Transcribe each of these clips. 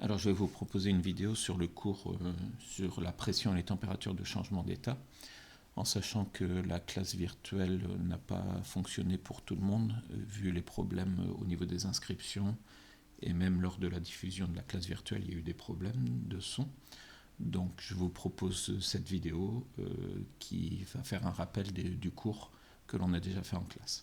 Alors je vais vous proposer une vidéo sur le cours sur la pression et les températures de changement d'état, en sachant que la classe virtuelle n'a pas fonctionné pour tout le monde, vu les problèmes au niveau des inscriptions, et même lors de la diffusion de la classe virtuelle, il y a eu des problèmes de son. Donc je vous propose cette vidéo qui va faire un rappel du cours que l'on a déjà fait en classe.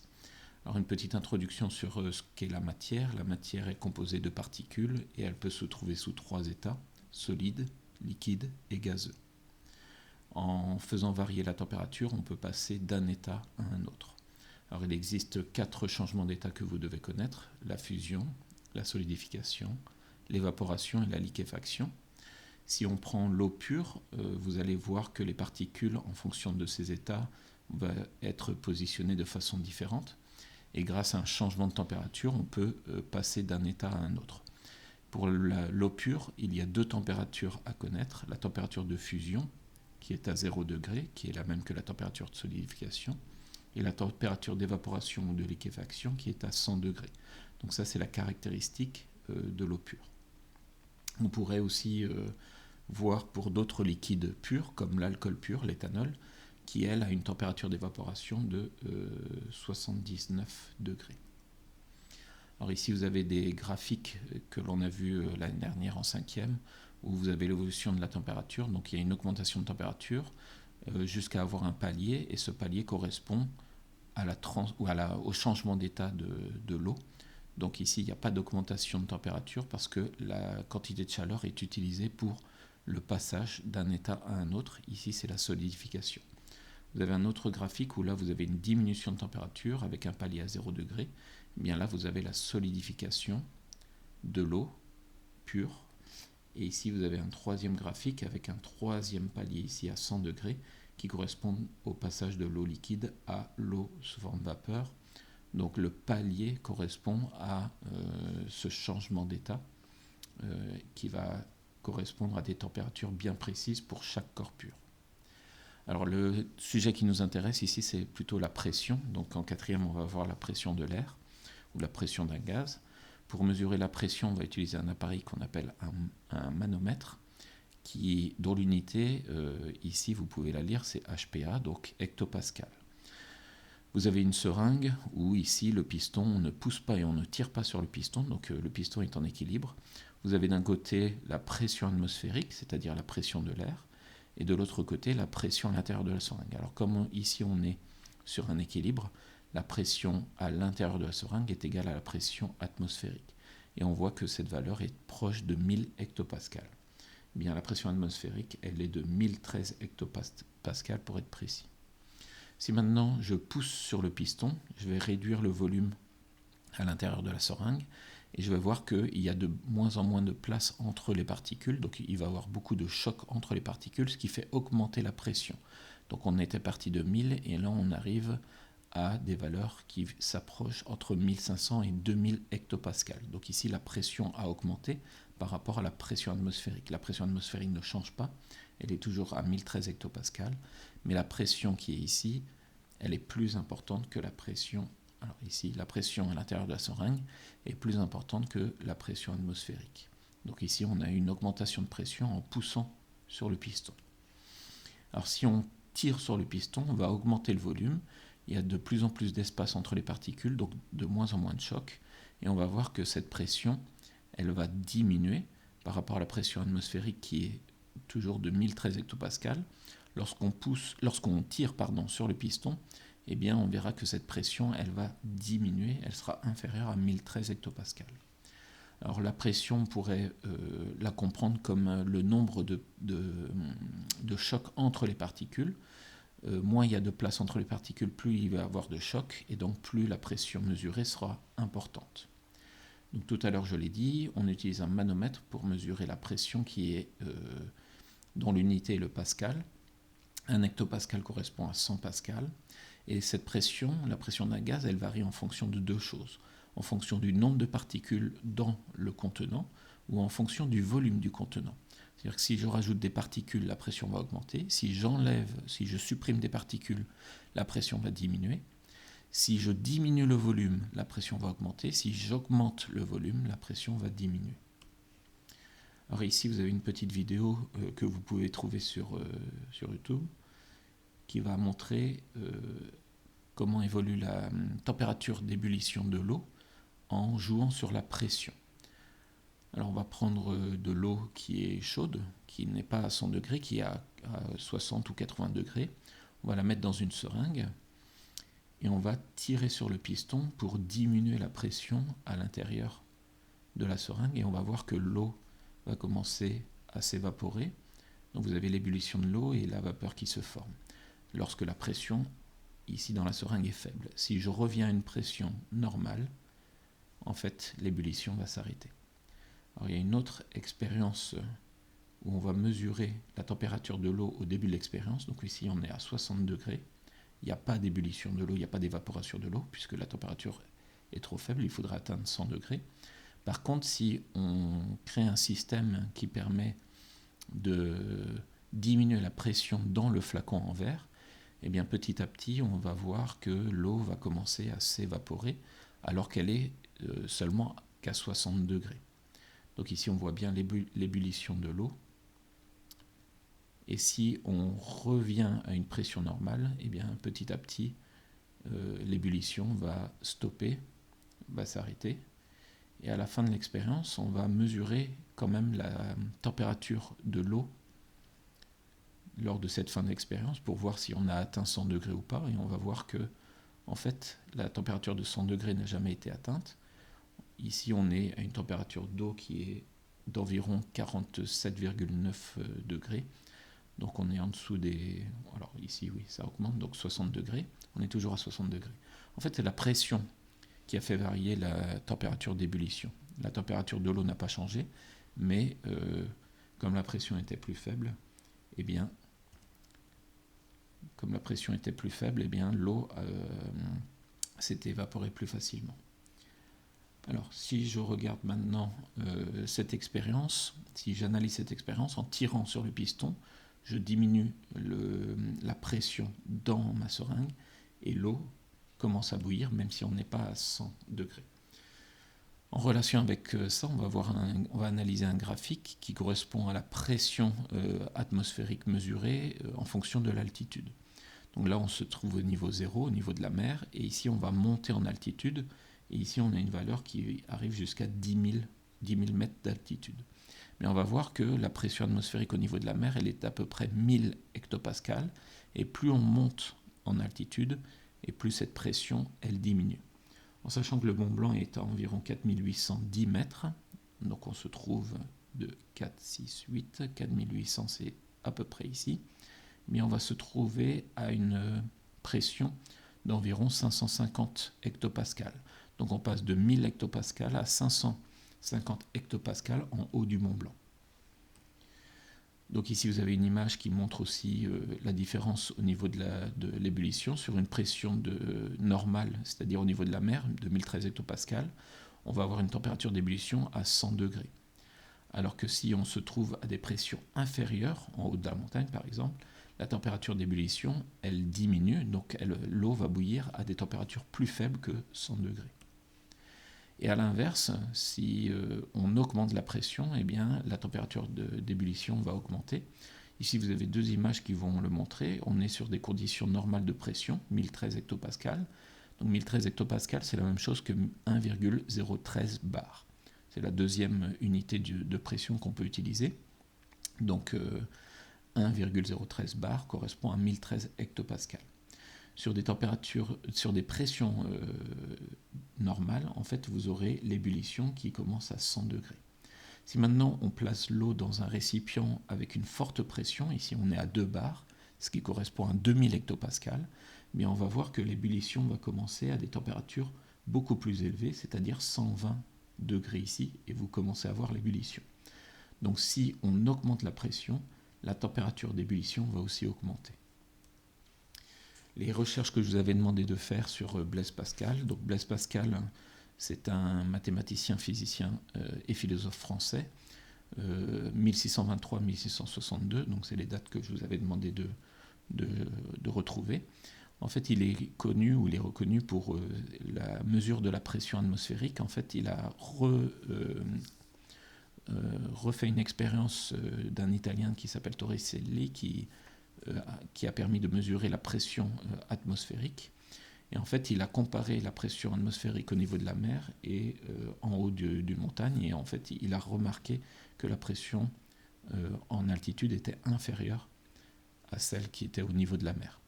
Alors une petite introduction sur ce qu'est la matière. La matière est composée de particules et elle peut se trouver sous trois états, solide, liquide et gazeux. En faisant varier la température, on peut passer d'un état à un autre. Alors il existe 4 changements d'état que vous devez connaître: la fusion, la solidification, l'évaporation et la liquéfaction. Si on prend l'eau pure, vous allez voir que les particules, en fonction de ces états, vont être positionnées de façon différente. Et grâce à un changement de température, on peut passer d'un état à un autre. Pour l'eau pure, il y a 2 températures à connaître. La température de fusion, qui est à 0 degré, qui est la même que la température de solidification, et la température d'évaporation ou de liquéfaction, qui est à 100 degrés. Donc ça, c'est la caractéristique de l'eau pure. On pourrait aussi voir pour d'autres liquides purs, comme l'alcool pur, l'éthanol, qui, elle, a une température d'évaporation de 79 degrés. Alors ici, vous avez des graphiques que l'on a vus l'année dernière en 5e, où vous avez l'évolution de la température. Donc il y a une augmentation de température jusqu'à avoir un palier, et ce palier correspond au changement d'état de l'eau. Donc ici, il n'y a pas d'augmentation de température parce que la quantité de chaleur est utilisée pour le passage d'un état à un autre. Ici, c'est la solidification. Vous avez un autre graphique où là, vous avez une diminution de température avec un palier à 0 degré. Et bien là, vous avez la solidification de l'eau pure. Et ici, vous avez un troisième graphique avec un troisième palier ici à 100 degrés qui correspond au passage de l'eau liquide à l'eau sous forme de vapeur. Donc le palier correspond à ce changement d'état qui va correspondre à des températures bien précises pour chaque corps pur. Alors le sujet qui nous intéresse ici, c'est plutôt la pression. Donc en 4e, on va voir la pression de l'air ou la pression d'un gaz. Pour mesurer la pression, on va utiliser un appareil qu'on appelle un manomètre, dont l'unité, ici vous pouvez la lire, c'est HPA, donc hectopascal. Vous avez une seringue où ici le piston, on ne pousse pas et on ne tire pas sur le piston, donc le piston est en équilibre. Vous avez d'un côté la pression atmosphérique, c'est-à-dire la pression de l'air, et de l'autre côté la pression à l'intérieur de la seringue. Alors comme ici on est sur un équilibre, la pression à l'intérieur de la seringue est égale à la pression atmosphérique. Et on voit que cette valeur est proche de 1000 hectopascales. Bien, la pression atmosphérique, elle est de 1013 hectopascales pour être précis. Si maintenant je pousse sur le piston, je vais réduire le volume à l'intérieur de la seringue et je vais voir qu'il y a de moins en moins de place entre les particules, donc il va y avoir beaucoup de choc entre les particules, ce qui fait augmenter la pression. Donc on était parti de 1000 et là on arrive à des valeurs qui s'approchent entre 1500 et 2000 hectopascales. Donc ici la pression a augmenté par rapport à la pression atmosphérique. La pression atmosphérique ne change pas, elle est toujours à 1013 hectopascales, mais la pression qui est ici, elle est plus importante que la pression. Alors ici, la pression à l'intérieur de la seringue est plus importante que la pression atmosphérique. Donc ici, on a une augmentation de pression en poussant sur le piston. Alors si on tire sur le piston, on va augmenter le volume. Il y a de plus en plus d'espace entre les particules, donc de moins en moins de choc. Et on va voir que cette pression, elle va diminuer par rapport à la pression atmosphérique qui est toujours de 1013 hectopascales. Lorsqu'on tire sur le piston, eh bien, on verra que cette pression, elle va diminuer, elle sera inférieure à 1013 hectopascales. Alors la pression, on pourrait la comprendre comme le nombre de chocs entre les particules. Moins il y a de place entre les particules, plus il va y avoir de chocs, et donc plus la pression mesurée sera importante. Donc tout à l'heure, je l'ai dit, on utilise un manomètre pour mesurer la pression dont l'unité est le pascal. Un hectopascal correspond à 100 pascal. Et cette pression, la pression d'un gaz, elle varie en fonction de 2 choses. En fonction du nombre de particules dans le contenant ou en fonction du volume du contenant. C'est-à-dire que si je rajoute des particules, la pression va augmenter. Si je supprime des particules, la pression va diminuer. Si je diminue le volume, la pression va augmenter. Si j'augmente le volume, la pression va diminuer. Alors ici, vous avez une petite vidéo que vous pouvez trouver sur YouTube qui va montrer comment évolue la température d'ébullition de l'eau en jouant sur la pression. Alors on va prendre de l'eau qui est chaude, qui n'est pas à 100 degrés, qui est à 60 ou 80 degrés. On va la mettre dans une seringue et on va tirer sur le piston pour diminuer la pression à l'intérieur de la seringue et on va voir que l'eau va commencer à s'évaporer. Donc vous avez l'ébullition de l'eau et la vapeur qui se forme lorsque la pression ici dans la seringue est faible. Si je reviens à une pression normale, en fait l'ébullition va s'arrêter. Alors il y a une autre expérience où on va mesurer la température de l'eau au début de l'expérience. Donc ici on est à 60 degrés. Il n'y a pas d'ébullition de l'eau, il n'y a pas d'évaporation de l'eau puisque la température est trop faible, il faudra atteindre 100 degrés. Par contre, si on crée un système qui permet de diminuer la pression dans le flacon en verre, eh bien petit à petit, on va voir que l'eau va commencer à s'évaporer alors qu'elle est seulement qu'à 60 degrés. Donc ici, on voit bien l'ébullition de l'eau. Et si on revient à une pression normale, eh bien petit à petit, l'ébullition va stopper, va s'arrêter. Et à la fin de l'expérience, on va mesurer quand même la température de l'eau lors de cette fin d'expérience pour voir si on a atteint 100 degrés ou pas. Et on va voir que, en fait, la température de 100 degrés n'a jamais été atteinte. Ici, on est à une température d'eau qui est d'environ 47,9 degrés. Donc on est en dessous des... Alors ici, oui, ça augmente, donc 60 degrés. On est toujours à 60 degrés. En fait, c'est la pression qui a fait varier la température d'ébullition. La température de l'eau n'a pas changé, mais comme la pression était plus faible, eh bien, l'eau s'est évaporée plus facilement. Alors, si je regarde maintenant cette expérience, si j'analyse cette expérience en tirant sur le piston, je diminue la pression dans ma seringue et l'eau commence à bouillir même si on n'est pas à 100 degrés. En relation avec ça, on va analyser un graphique qui correspond à la pression atmosphérique mesurée en fonction de l'altitude. Donc là, on se trouve au niveau 0, au niveau de la mer, et ici, on va monter en altitude, et ici, on a une valeur qui arrive jusqu'à 10 000 mètres d'altitude. Mais on va voir que la pression atmosphérique au niveau de la mer, elle est à peu près 1000 hectopascales, et plus on monte en altitude, et plus cette pression, elle diminue. En sachant que le Mont Blanc est à environ 4810 mètres, donc on se trouve de 4, 6, 8, 4800 c'est à peu près ici, mais on va se trouver à une pression d'environ 550 hectopascales. Donc on passe de 1000 hectopascales à 550 hectopascales en haut du Mont Blanc. Donc ici vous avez une image qui montre aussi la différence au niveau de l'ébullition sur une pression normale, c'est-à-dire au niveau de la mer, de 1013 hectopascales, on va avoir une température d'ébullition à 100 degrés. Alors que si on se trouve à des pressions inférieures, en haut de la montagne par exemple, la température d'ébullition, elle diminue, donc l'eau va bouillir à des températures plus faibles que 100 degrés. Et à l'inverse, si on augmente la pression, eh bien, la température d'ébullition va augmenter. Ici, vous avez deux images qui vont le montrer. On est sur des conditions normales de pression, 1013 hectopascales. Donc 1013 hectopascales, c'est la même chose que 1,013 bar. C'est la deuxième unité de pression qu'on peut utiliser. Donc 1,013 bar correspond à 1013 hectopascales. Sur des températures, sur des pressions normales, en fait, vous aurez l'ébullition qui commence à 100 degrés. Si maintenant on place l'eau dans un récipient avec une forte pression, ici on est à 2 bars, ce qui correspond à 2000 hectopascales, mais on va voir que l'ébullition va commencer à des températures beaucoup plus élevées, c'est-à-dire 120 degrés ici, et vous commencez à voir l'ébullition. Donc si on augmente la pression, la température d'ébullition va aussi augmenter. Les recherches que je vous avais demandé de faire sur Blaise Pascal. Donc Blaise Pascal, c'est un mathématicien, physicien et philosophe français, 1623-1662, donc c'est les dates que je vous avais demandé de retrouver. En fait, il est connu ou il est reconnu pour la mesure de la pression atmosphérique. En fait, il a refait une expérience d'un Italien qui s'appelle Torricelli qui a permis de mesurer la pression atmosphérique. Et en fait, il a comparé la pression atmosphérique au niveau de la mer et en haut d'une montagne. Et en fait, il a remarqué que la pression en altitude était inférieure à celle qui était au niveau de la mer.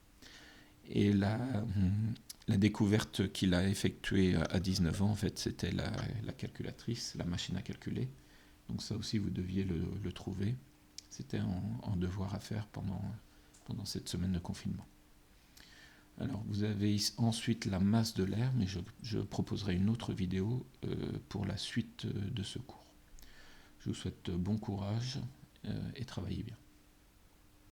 Et la découverte qu'il a effectuée à 19 ans, en fait, c'était la calculatrice, la machine à calculer. Donc ça aussi, vous deviez le trouver. C'était en devoir à faire pendant cette semaine de confinement. Alors, vous avez ensuite la masse de l'air, mais je proposerai une autre vidéo pour la suite de ce cours. Je vous souhaite bon courage et travaillez bien.